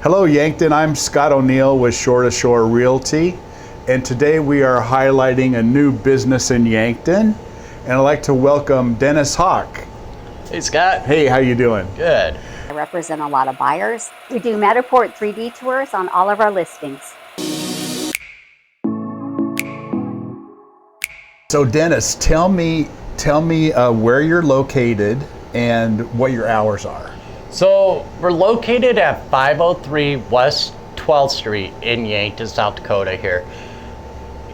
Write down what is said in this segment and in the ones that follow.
Hello Yankton, I'm Scott O'Neill with Shore to Shore Realty, and today we are highlighting a new business in Yankton, and I'd like to welcome Dennis Hawk. Hey Scott. Hey, how you doing? Good. I represent a lot of buyers. We do Matterport 3D tours on all of our listings. So Dennis, tell me where you're located and what your hours are. So we're located at 503 West 12th Street in Yankton, South Dakota here.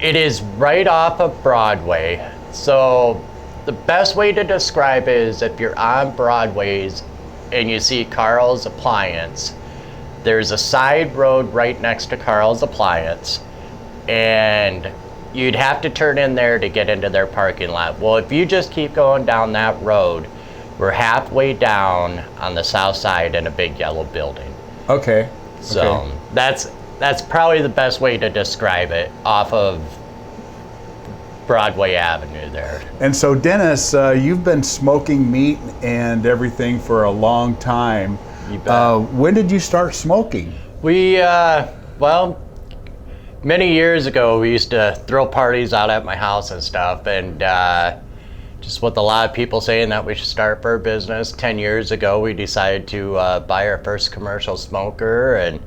It is right off of Broadway. So the best way to describe it is if you're on Broadway's and you see Carl's Appliance, there's a side road right next to Carl's Appliance, and you'd have to turn in there to get into their parking lot. Well, if you just keep going down that road, we're halfway down on the south side in a big yellow building. Okay. So that's probably the best way to describe it, off of Broadway Avenue there. And so Dennis, you've been smoking meat and everything for a long time. You bet. When did you start smoking? We, well, many years ago, we used to throw parties out at my house and stuff, and just with a lot of people saying that we should start for a business, 10 years ago, we decided to buy our first commercial smoker and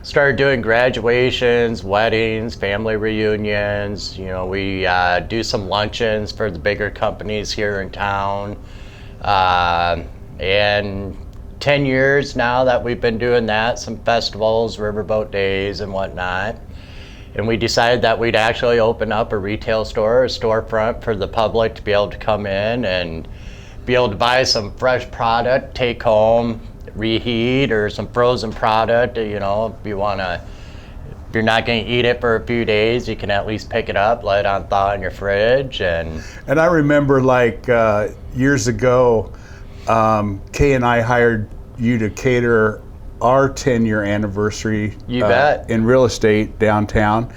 started doing graduations, weddings, family reunions. You know, we do some luncheons for the bigger companies here in town. And 10 years now that we've been doing that, some festivals, Riverboat Days and whatnot. And we decided that we'd actually open up a retail store, a storefront for the public to be able to come in and be able to buy some fresh product, take home, reheat, or some frozen product. You know, if you're not going to eat it for a few days, you can at least pick it up, let it on thaw in your fridge. And I remember like years ago, Kay and I hired you to cater our 10-year anniversary in real estate downtown.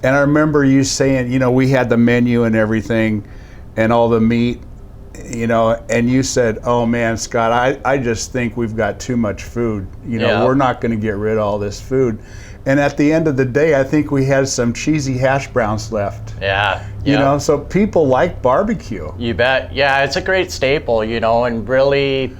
And I remember you saying, you know, we had the menu and everything and all the meat, you know, and you said, oh man, Scott, I just think we've got too much food. You know, we're not going to get rid of all this food. And at the end of the day, I think we had some cheesy hash browns left. Yeah. You know, so people like barbecue. You bet. Yeah, it's a great staple, you know, and really,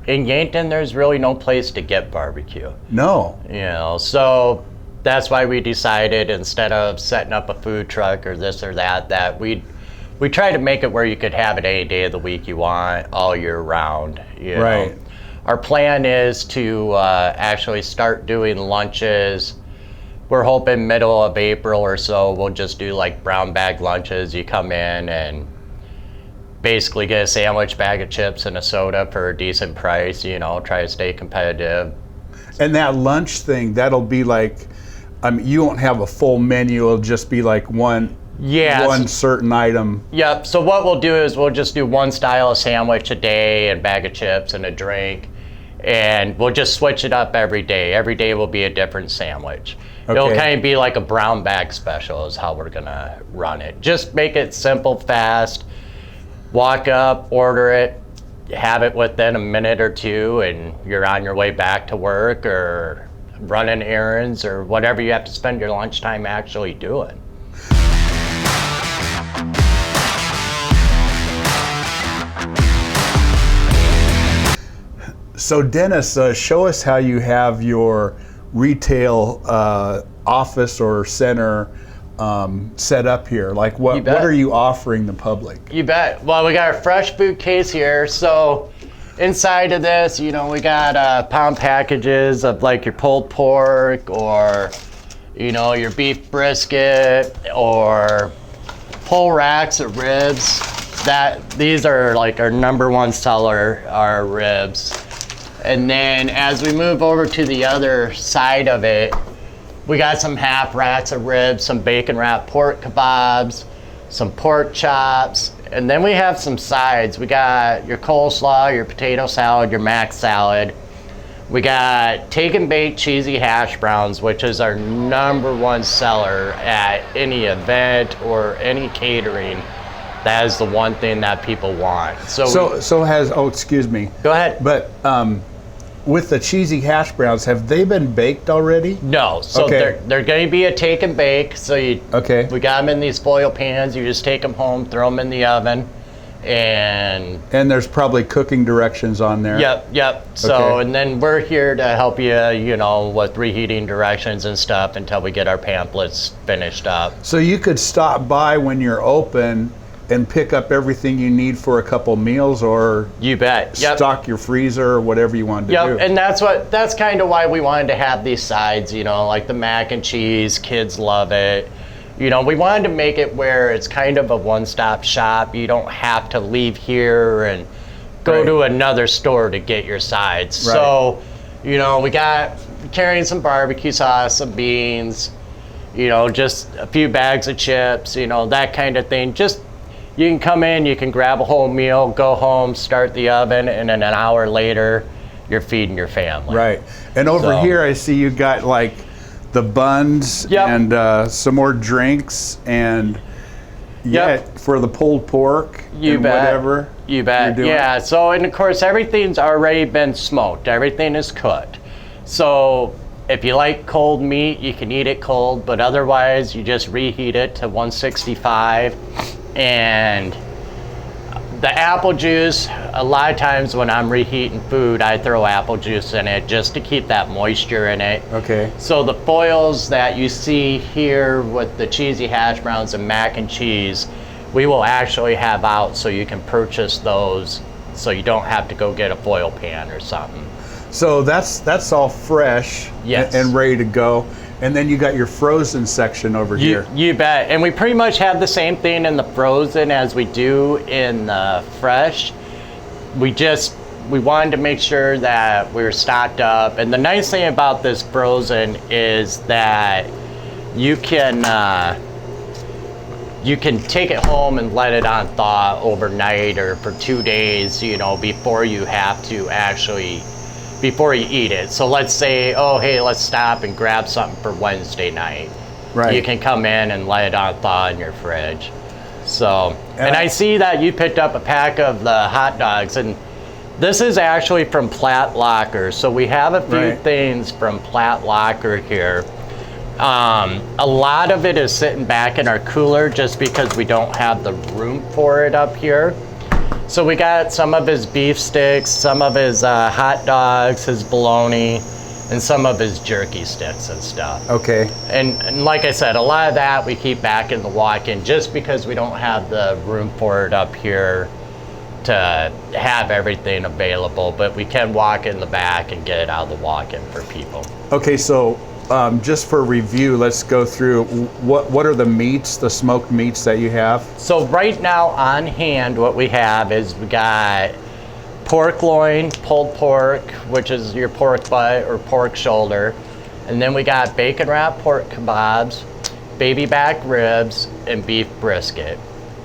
in Yankton, there's really no place to get barbecue. No. You know, so that's why we decided, instead of setting up a food truck or this or that we try to make it where you could have it any day of the week you want, all year round. You know? Our plan is to actually start doing lunches. We're hoping middle of April or so, we'll just do like brown bag lunches. You come in and basically get a sandwich, bag of chips, and a soda for a decent price, you know, try to stay competitive. And that lunch thing, that'll be like, you won't have a full menu, it'll just be like one certain item. Yep, so what we'll do is we'll just do one style of sandwich a day and bag of chips and a drink, and we'll just switch it up every day. Every day will be a different sandwich. Okay. It'll kind of be like a brown bag special is how we're gonna run it. Just make it simple, fast. Walk up, order it, have it within a minute or two, and you're on your way back to work or running errands or whatever you have to spend your lunchtime actually doing. So Dennis, show us how you have your retail office or center set up here. Like what are you offering the public? You bet. Well, we got our fresh food case here. So inside of this, you know, we got pound packages of like your pulled pork or, you know, your beef brisket or whole racks of ribs. These are like our number one seller, our ribs. And then as we move over to the other side of it, we got some half racks of ribs, some bacon wrapped pork kebabs, some pork chops, and then we have some sides. We got your coleslaw, your potato salad, your mac salad. We got take and bake cheesy hash browns, which is our number one seller at any event or any catering. That is the one thing that people want. Excuse me. Go ahead. But with the cheesy hash browns, have they been baked already? No, so Okay. they're going to be a take and bake. So we got them in these foil pans. You just take them home, throw them in the oven, and there's probably cooking directions on there. Yep. So and then we're here to help you, with reheating directions and stuff until we get our pamphlets finished up. So you could stop by when you're open and pick up everything you need for a couple meals, or you bet. Stock your freezer or whatever you want to do. And that's kind of why we wanted to have these sides, like the mac and cheese. Kids love it. We wanted to make it where it's kind of a one-stop shop. You don't have to leave here and go to another store to get your sides. Right. So, we got carrying some barbecue sauce, some beans, just a few bags of chips, that kind of thing. Just you can come in, you can grab a whole meal, go home, start the oven, and then an hour later, you're feeding your family. Right. And over here, I see you got like the buns and some more drinks and for the pulled pork and whatever. You bet. Yeah. So, and of course, everything's already been smoked. Everything is cooked. So, if you like cold meat, you can eat it cold, but otherwise, you just reheat it to 165. And the apple juice, a lot of times when I'm reheating food, I throw apple juice in it just to keep that moisture in it. Okay. So the foils that you see here with the cheesy hash browns and mac and cheese, we will actually have out so you can purchase those so you don't have to go get a foil pan or something. So that's all fresh and ready to go. And then you got your frozen section over here. You bet. And we pretty much have the same thing in the frozen as we do in the fresh. We wanted to make sure that we were stocked up. And the nice thing about this frozen is that you can take it home and let it on thaw overnight or for 2 days, before you have to before you eat it. So let's say, hey, let's stop and grab something for Wednesday night. Right. You can come in and let it on thaw in your fridge. So, and I see that you picked up a pack of the hot dogs, and this is actually from Platt Locker. So we have a few things from Platt Locker here. A lot of it is sitting back in our cooler just because we don't have the room for it up here. So we got some of his beef sticks, some of his hot dogs, his bologna, and some of his jerky sticks and stuff. Okay. And like I said, a lot of that we keep back in the walk-in just because we don't have the room for it up here to have everything available, but we can walk in the back and get it out of the walk-in for people. Okay, so just for review, let's go through what are the meats, the smoked meats that you have? So right now on hand, what we have is we got pork loin, pulled pork, which is your pork butt or pork shoulder. And then we got bacon wrapped pork kebabs, baby back ribs, and beef brisket.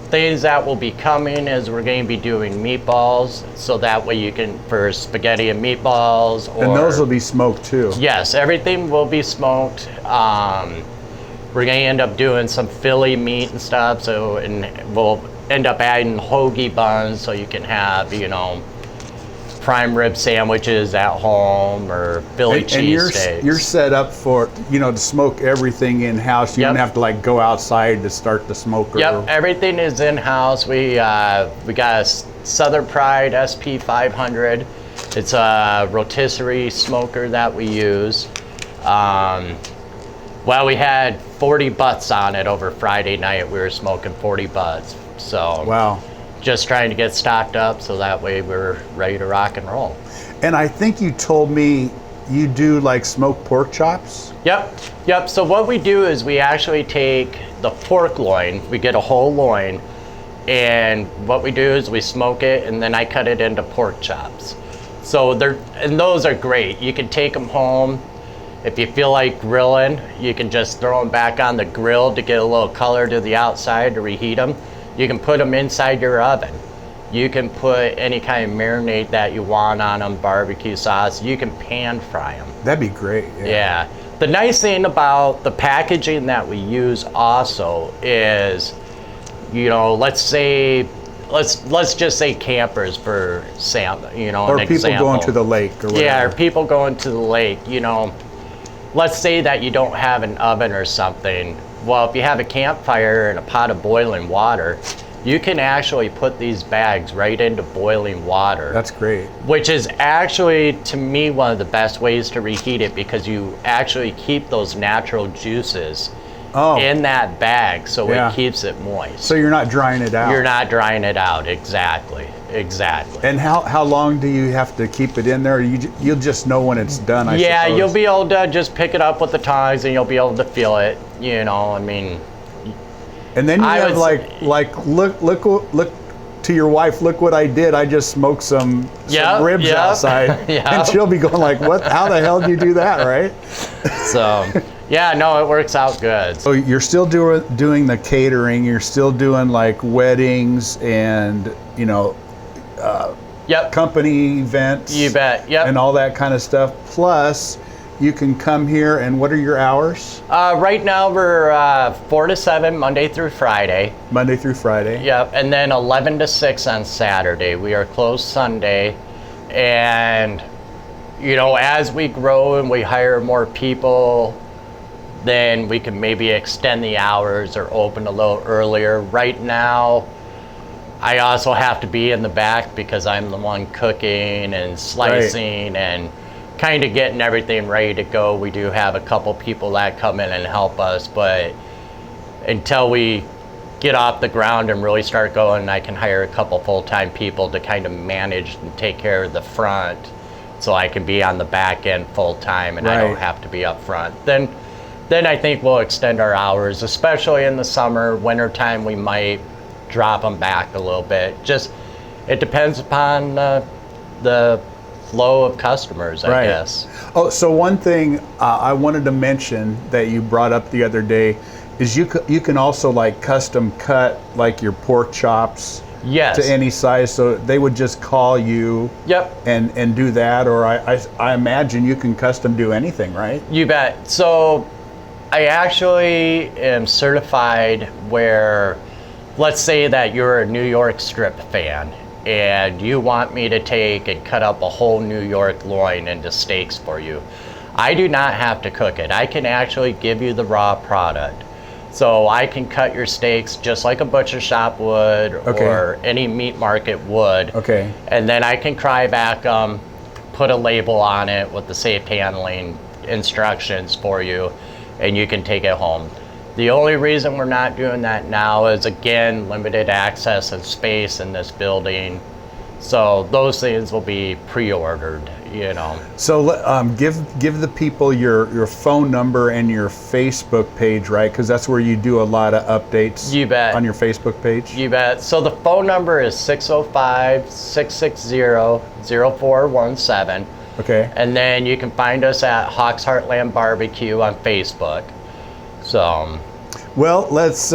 Things that will be coming is we're going to be doing meatballs, so that way you can, for spaghetti and meatballs. And those will be smoked too? Yes, everything will be smoked. We're going to end up doing some Philly meat and stuff, and we'll end up adding hoagie buns so you can have, prime rib sandwiches at home or Philly cheesesteaks. And you're set up for, to smoke everything in-house. You don't have to go outside to start the smoker. Yep, everything is in-house. We got a Southern Pride SP500. It's a rotisserie smoker that we use. We had 40 butts on it over Friday night. We were smoking 40 butts. So wow. Just trying to get stocked up so that way we're ready to rock and roll. And I think you told me you do smoked pork chops? Yep. So what we do is we actually take the pork loin, we get a whole loin, and what we do is we smoke it and then I cut it into pork chops. So those are great. You can take them home. If you feel like grilling, you can just throw them back on the grill to get a little color to the outside to reheat them. You can put them inside your oven. You can put any kind of marinade that you want on them, barbecue sauce. You can pan fry them. That'd be great. Yeah. The nice thing about the packaging that we use also is, let's say let's just say campers for you know, or an people example. going to the lake or whatever. Yeah, or people going to the lake, you know. Let's say that you don't have an oven or something. Well, if you have a campfire and a pot of boiling water, you can actually put these bags right into boiling water. That's great. Which is actually, to me, one of the best ways to reheat it, because you actually keep those natural juices in that bag, so it keeps it moist. So you're not drying it out. You're not drying it out, exactly. And how long do you have to keep it in there? You'll just know when it's done, I suppose. You'll be able to just pick it up with the tongs and you'll be able to feel it, you know, I mean. And then you have look to your wife, look what I did. I just smoked some ribs outside. And she'll be going like, what, how the hell did you do that, right? So, yeah, no, it works out good. So you're still doing the catering, you're still doing like weddings and, you know, company events. You bet, and all that kind of stuff. Plus, you can come here, and what are your hours? Right now we're 4 to 7, Monday through Friday. Monday through Friday. Yep, and then 11 to 6 on Saturday. We are closed Sunday, and you know, as we grow and we hire more people, then we can maybe extend the hours or open a little earlier. Right now, I also have to be in the back because I'm the one cooking and slicing and kind of getting everything ready to go. We do have a couple people that come in and help us, but until we get off the ground and really start going, I can hire a couple full-time people to kind of manage and take care of the front, so I can be on the back end full-time and I don't have to be up front. Then I think we'll extend our hours, especially in the summer. Wintertime, we might drop them back a little bit. Just, it depends upon the flow of customers, I guess. Oh, so one thing I wanted to mention that you brought up the other day is you can also like custom cut like your pork chops to any size, so they would just call you and do that, or I imagine you can custom do anything, right? You bet. So I actually am certified where, let's say that you're a New York strip fan and you want me to take and cut up a whole New York loin into steaks for you. I do not have to cook it. I can actually give you the raw product. So I can cut your steaks just like a butcher shop would or any meat market would. And then I can cryovac them, put a label on it with the safe handling instructions for you, and you can take it home. The only reason we're not doing that now is, again, limited access and space in this building. So those things will be pre-ordered, you know. So give the people your phone number and your Facebook page, right? Because that's where you do a lot of updates. You bet. On your Facebook page. You bet. So the phone number is 605-660-0417. And then you can find us at Hawks Heartland BBQ on Facebook. So, well, let's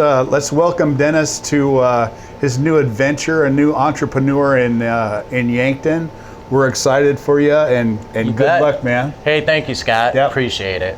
welcome Dennis to his new adventure, a new entrepreneur in Yankton. We're excited for you, and good luck, man. Hey, thank you, Scott. Appreciate it.